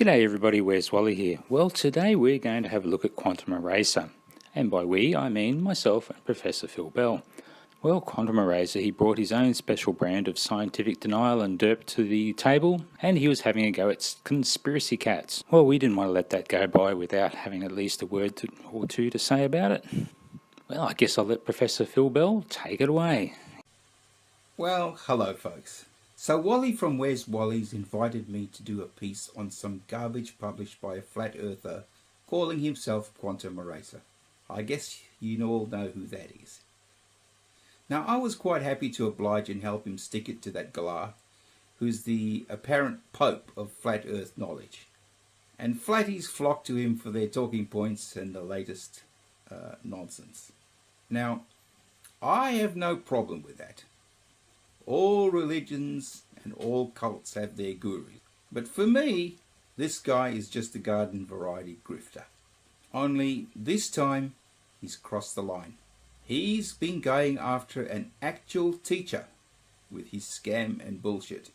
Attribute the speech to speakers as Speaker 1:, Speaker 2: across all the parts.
Speaker 1: G'day everybody, where's Wally here? Well, today we're going to have a look at quantum eraser. And by we, I mean myself and Professor Phil Bell. Well, quantum eraser, he brought his own special brand of scientific denial and derp to the table, and he was having a go at conspiracy cats. Well, we didn't want to let that go by without having at least a word or two to say about it. Well, I guess I'll let Professor Phil Bell take it away.
Speaker 2: Well, hello folks. So Wally from Where's Wally's invited me to do a piece on some garbage published by a flat earther calling himself Quantum Eraser. I guess you all know who that is. Now I was quite happy to oblige and help him stick it to that galah, who's the apparent pope of flat earth knowledge. And flatties flock to him for their talking points and the latest nonsense. Now, I have no problem with that. All religions and all cults have their gurus. But for me, this guy is just a garden variety grifter. Only this time, he's crossed the line. He's been going after an actual teacher with his scam and bullshit.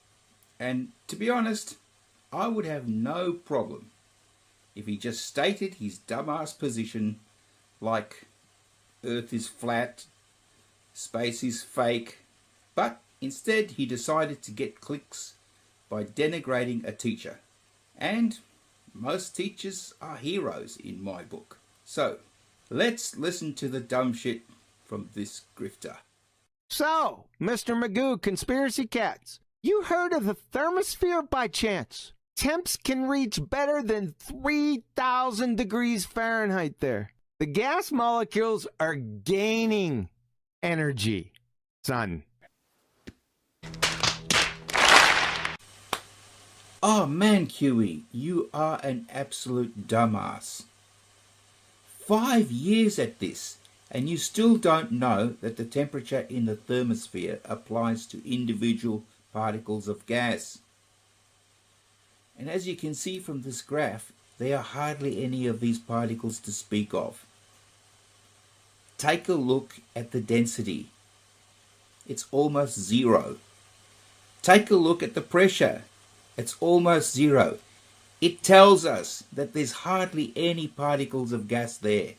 Speaker 2: And to be honest, I would have no problem if he just stated his dumbass position like Earth is flat, space is fake, but instead, he decided to get clicks by denigrating a teacher. And most teachers are heroes in my book. So, let's listen to the dumb shit from this grifter.
Speaker 3: So, Mr. Magoo, Conspiracy Cats, you heard of the thermosphere by chance? Temps can reach better than 3,000 degrees Fahrenheit there. The gas molecules are gaining energy, son.
Speaker 2: Oh man, QE, you are an absolute dumbass. 5 years at this, and you still don't know that the temperature in the thermosphere applies to individual particles of gas. And as you can see from this graph, there are hardly any of these particles to speak of. Take a look at the density. It's almost zero. Take a look at the pressure. It's almost zero. It tells us that there's hardly any particles of gas there.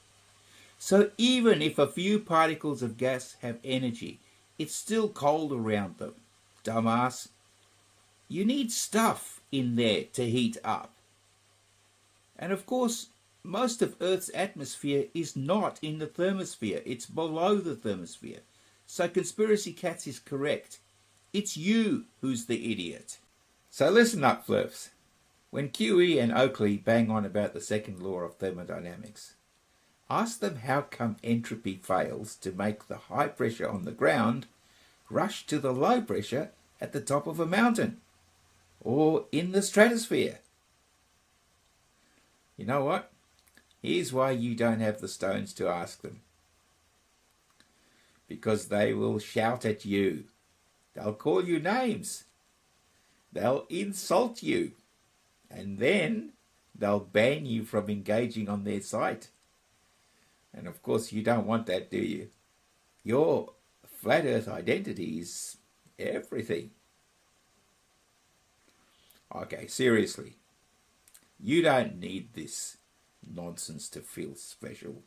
Speaker 2: So even if a few particles of gas have energy, it's still cold around them, dumbass. You need stuff in there to heat up. And of course, most of Earth's atmosphere is not in the thermosphere. It's below the thermosphere. So Conspiracy Cats is correct. It's you who's the idiot. So listen up, Flerfs. When QE and Oakley bang on about the second law of thermodynamics, ask them how come entropy fails to make the high pressure on the ground rush to the low pressure at the top of a mountain or in the stratosphere. You know what? Here's why you don't have the stones to ask them. Because they will shout at you. They'll call you names. They'll insult you, and then they'll ban you from engaging on their site. And of course you don't want that, do you? Your flat earth identity is everything. Okay, seriously, you don't need this nonsense to feel special.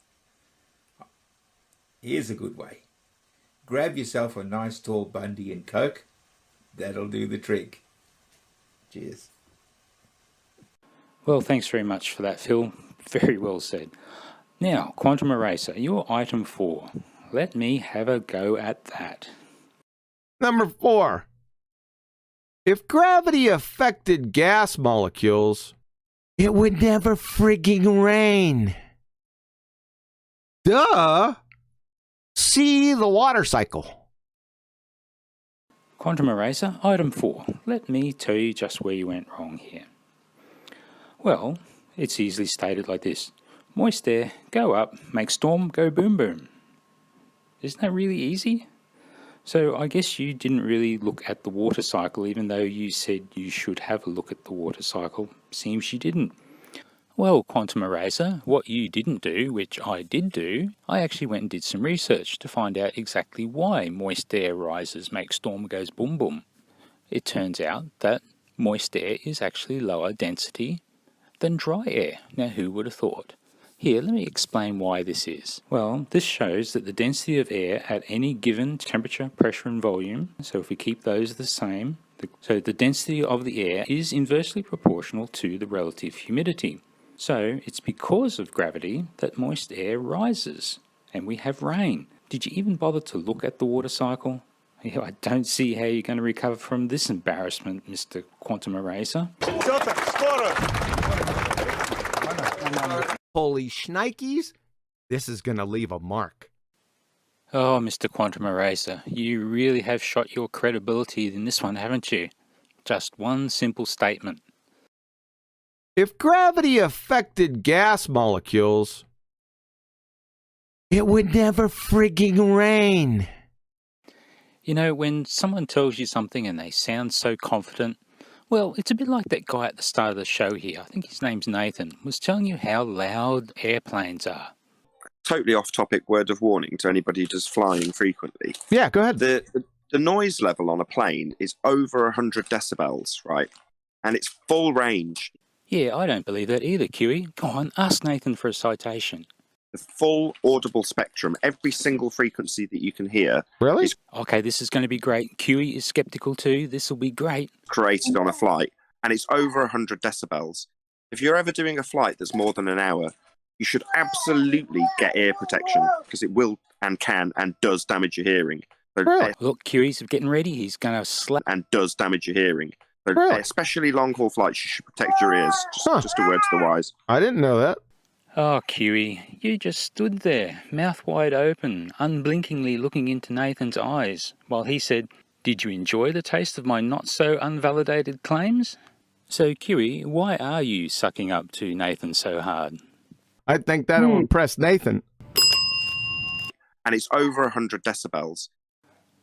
Speaker 2: Here's a good way. Grab yourself a nice tall Bundy and Coke. That'll do the trick. Cheers.
Speaker 1: Well, thanks very much for that, Phil. Very well said. Now, quantum eraser, your item 4. Let me have a go at that.
Speaker 3: Number 4. If gravity affected gas molecules, it would never frigging rain. Duh! See the water cycle.
Speaker 1: Quantum eraser, item 4. Let me tell you just where you went wrong here. Well, it's easily stated like this. Moist air, go up, make storm, go boom boom. Isn't that really easy? So I guess you didn't really look at the water cycle, even though you said you should have a look at the water cycle. Seems you didn't. Well, quantum eraser, what you didn't do, which I did do, I actually went and did some research to find out exactly why moist air rises make storm goes boom boom. It turns out that moist air is actually lower density than dry air. Now who would have thought? Here, let me explain why this is. Well, this shows that the density of air at any given temperature, pressure and volume, so if we keep those the same, so the density of the air is inversely proportional to the relative humidity. So it's because of gravity that moist air rises, and we have rain. Did you even bother to look at the water cycle? I don't see how you're going to recover from this embarrassment, Mr. Quantum Eraser.
Speaker 3: Holy shnikes, this is gonna leave a mark.
Speaker 1: Oh, Mr. Quantum Eraser, you really have shot your credibility in this one, haven't you? Just one simple statement.
Speaker 3: If gravity affected gas molecules, it would never frigging rain.
Speaker 1: You know, when someone tells you something and they sound so confident, well, it's a bit like that guy at the start of the show here, I think his name's Nathan, was telling you how loud airplanes are.
Speaker 4: Totally off topic word of warning to anybody who's flying frequently.
Speaker 3: Yeah, go ahead.
Speaker 4: The noise level on a plane is over 100 decibels, right? And it's full range.
Speaker 1: Yeah, I don't believe that either, Kiwi. Go on, ask Nathan for a citation.
Speaker 4: The full audible spectrum, every single frequency that you can hear,
Speaker 3: Really?
Speaker 4: is
Speaker 1: Okay, this is going to be great. Kiwi is skeptical too. This will be great.
Speaker 4: created on a flight, and it's over 100 decibels. If you're ever doing a flight that's more than an hour, you should absolutely get ear protection, because it will and can and does damage your hearing. So,
Speaker 3: Really?
Speaker 1: Look, Kiwi's getting ready. He's going to slap.
Speaker 4: and does damage your hearing. So,
Speaker 3: Really?
Speaker 4: especially long-haul flights, you should protect your ears. Just a word to the wise.
Speaker 3: I didn't know that.
Speaker 1: Oh, Kiwi, you just stood there, mouth wide open, unblinkingly looking into Nathan's eyes, while he said, "Did you enjoy the taste of my not-so-unvalidated claims?" So, Kiwi, why are you sucking up to Nathan so hard?
Speaker 3: I think that'll impress Nathan.
Speaker 4: And it's over 100 decibels.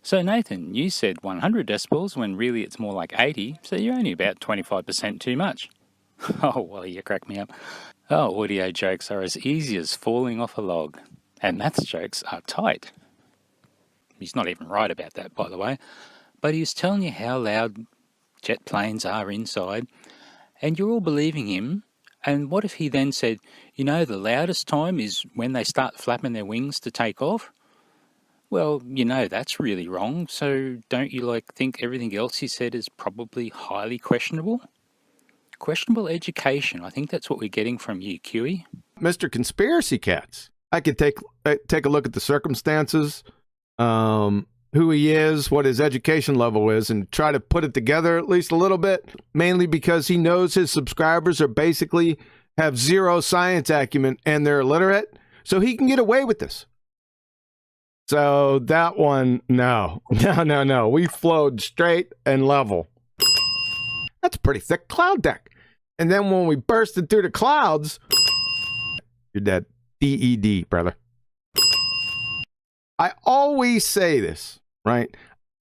Speaker 1: So, Nathan, you said 100 decibels when really it's more like 80, so you're only about 25% too much. Oh, well, you crack me up. Oh, audio jokes are as easy as falling off a log, and maths jokes are tight. He's not even right about that, by the way, but he's telling you how loud jet planes are inside, and you're all believing him. And what if he then said, you know, the loudest time is when they start flapping their wings to take off? Well, you know, that's really wrong, so don't you, think everything else he said is probably highly questionable? Questionable education. I think that's what we're getting from you, Kiwi.
Speaker 3: Mr. Conspiracy Cats. I could take a look at the circumstances, who he is, what his education level is, and try to put it together at least a little bit, mainly because he knows his subscribers are basically have zero science acumen and they're illiterate, so he can get away with this. So that one, no. We flowed straight and level. That's a pretty thick cloud deck. And then when we bursted through the clouds, you're dead. DED, brother. I always say this, right?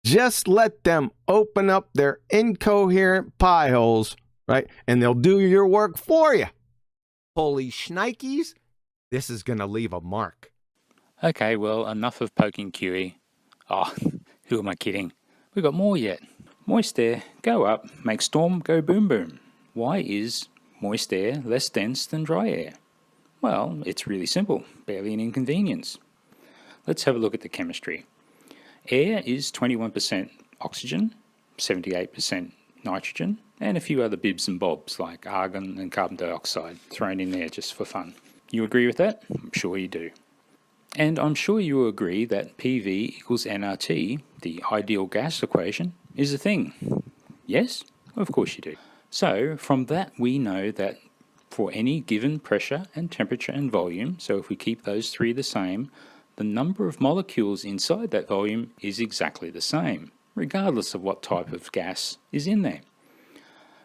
Speaker 3: Just let them open up their incoherent pie holes, right? And they'll do your work for you. Holy shnikes, this is going to leave a mark.
Speaker 1: Okay, well, enough of poking Kiwi. Oh, who am I kidding? We've got more yet. Moist air, go up, make storm go boom boom. Why is moist air less dense than dry air? Well, it's really simple, barely an inconvenience. Let's have a look at the chemistry. Air is 21% oxygen, 78% nitrogen, and a few other bibs and bobs like argon and carbon dioxide thrown in there just for fun. You agree with that? I'm sure you do. And I'm sure you will agree that PV equals nRT, the ideal gas equation, is a thing. Yes? Of course you do. So from that we know that for any given pressure and temperature and volume, so if we keep those three the same, the number of molecules inside that volume is exactly the same, regardless of what type of gas is in there.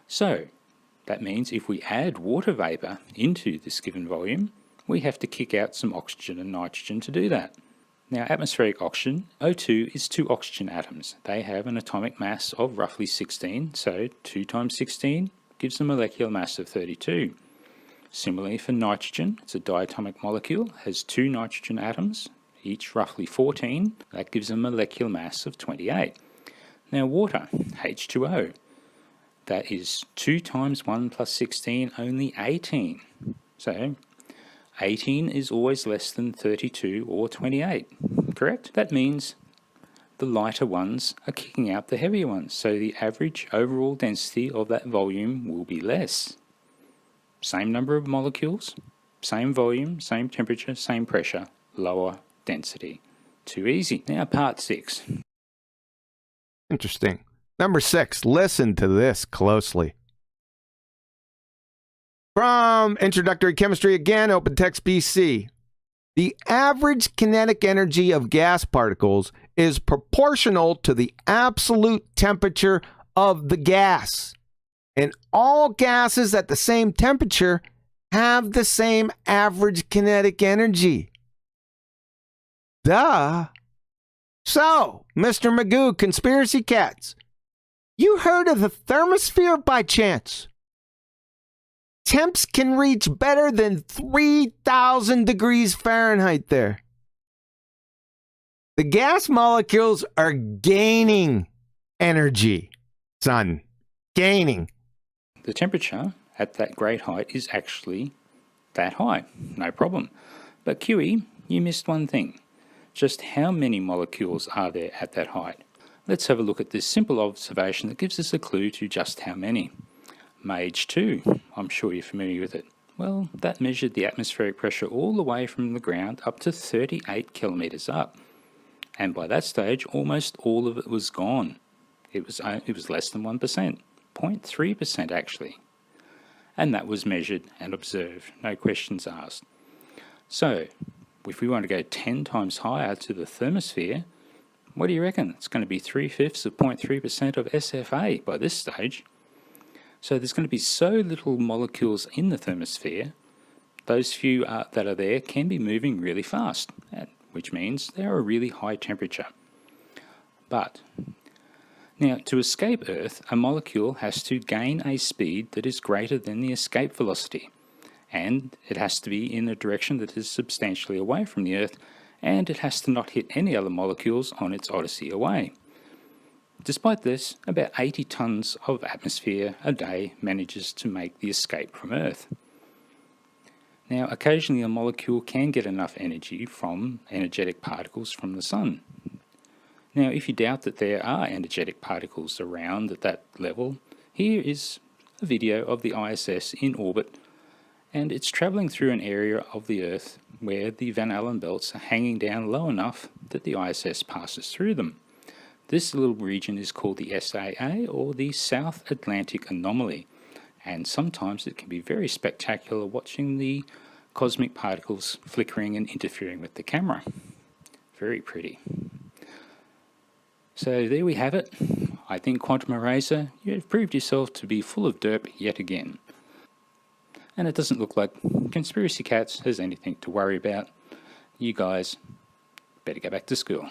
Speaker 1: So that means if we add water vapour into this given volume, we have to kick out some oxygen and nitrogen to do that. Now, atmospheric oxygen, O2, is 2 oxygen atoms. They have an atomic mass of roughly 16, so 2 times 16 gives a molecular mass of 32. Similarly for nitrogen, it's a diatomic molecule, has 2 nitrogen atoms, each roughly 14. That gives a molecular mass of 28. Now water, H2O. That is 2 times 1 plus 16, only 18. So 18 is always less than 32 or 28, correct? That means the lighter ones are kicking out the heavier ones, so the average overall density of that volume will be less. Same number of molecules, same volume, same temperature, same pressure, lower density. Too easy. Now part 6.
Speaker 3: Interesting. Number 6, listen to this closely. From Introductory Chemistry again, Open Text BC. The average kinetic energy of gas particles is proportional to the absolute temperature of the gas. And all gases at the same temperature have the same average kinetic energy. Duh. So, Mr. Magoo, conspiracy cats, you heard of the thermosphere by chance? Temps can reach better than 3,000 degrees Fahrenheit there. The gas molecules are gaining energy, son. Gaining.
Speaker 1: The temperature at that great height is actually that high, no problem. But QE, you missed one thing. Just how many molecules are there at that height? Let's have a look at this simple observation that gives us a clue to just how many. Mage 2, I'm sure you're familiar with it. Well, that measured the atmospheric pressure all the way from the ground up to 38 kilometres up. And by that stage, almost all of it was gone. It was less than 1%, 0.3% actually. And that was measured and observed, no questions asked. So, if we want to go 10 times higher to the thermosphere, what do you reckon? It's going to be 3/5 of 0.3% of SFA by this stage. So there's going to be so little molecules in the thermosphere, those few that are there can be moving really fast, which means they're a really high temperature. But now, to escape Earth, a molecule has to gain a speed that is greater than the escape velocity, and it has to be in a direction that is substantially away from the Earth, and it has to not hit any other molecules on its odyssey away. Despite this, about 80 tons of atmosphere a day manages to make the escape from Earth. Now, occasionally a molecule can get enough energy from energetic particles from the Sun. Now, if you doubt that there are energetic particles around at that level, here is a video of the ISS in orbit, and it's travelling through an area of the Earth where the Van Allen belts are hanging down low enough that the ISS passes through them. This little region is called the SAA, or the South Atlantic Anomaly, and sometimes it can be very spectacular watching the cosmic particles flickering and interfering with the camera. Very pretty. So there we have it. I think Quantum Eraser, you have proved yourself to be full of derp yet again. And it doesn't look like Conspiracy Cats has anything to worry about. You guys better go back to school.